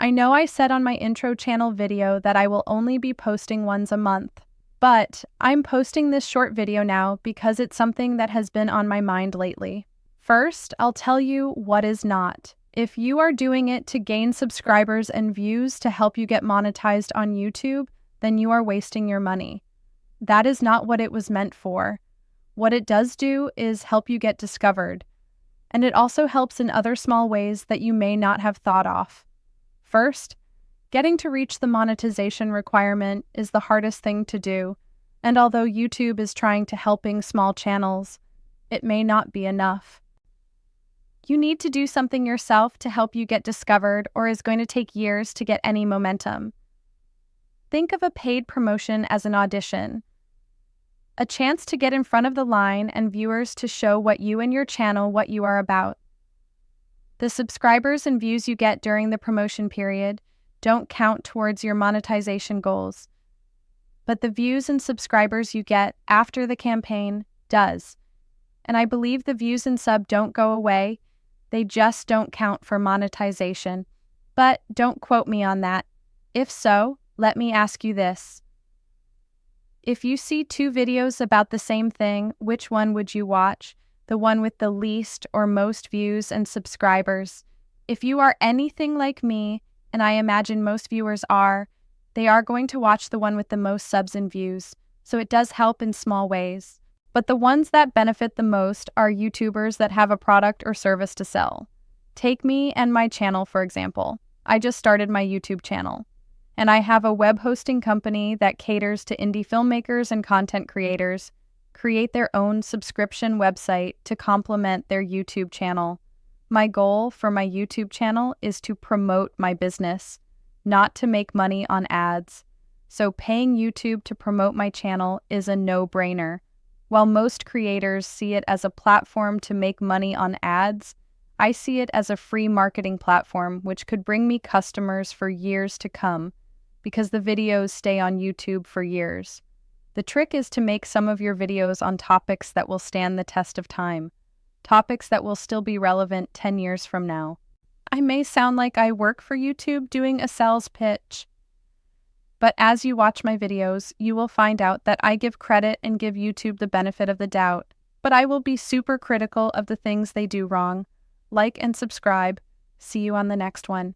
I know I said on my intro channel video that I will only be posting once a month, but I'm posting this short video now because it's something that has been on my mind lately. First, I'll tell you what is not. If you are doing it to gain subscribers and views to help you get monetized on YouTube, then you are wasting your money. That is not what it was meant for. What it does do is help you get discovered, and it also helps in other small ways that you may not have thought of. First, getting to reach the monetization requirement is the hardest thing to do, and although YouTube is trying to helping small channels, it may not be enough. You need to do something yourself to help you get discovered, or is going to take years to get any momentum. Think of a paid promotion as an audition, a chance to get in front of the line and viewers to show what you and your channel what you are about. The subscribers and views you get during the promotion period don't count towards your monetization goals, but the views and subscribers you get after the campaign does. And I believe the views and sub don't go away, they just don't count for monetization. But don't quote me on that. If so, let me ask you this. If you see two videos about the same thing, which one would you watch? The one with the least or most views and subscribers? If you are anything like me, and I imagine most viewers are, they are going to watch the one with the most subs and views, so it does help in small ways. But the ones that benefit the most are YouTubers that have a product or service to sell. Take me and my channel, for example. I just started my YouTube channel, and I have a web hosting company that caters to indie filmmakers and content creators create their own subscription website to complement their YouTube channel. My goal for my YouTube channel is to promote my business, not to make money on ads. So paying YouTube to promote my channel is a no-brainer. While most creators see it as a platform to make money on ads, I see it as a free marketing platform which could bring me customers for years to come, because the videos stay on YouTube for years. The trick is to make some of your videos on topics that will stand the test of time, topics that will still be relevant 10 years from now. I may sound like I work for YouTube doing a sales pitch, but as you watch my videos, you will find out that I give credit and give YouTube the benefit of the doubt, but I will be super critical of the things they do wrong. Like and subscribe. See you on the next one.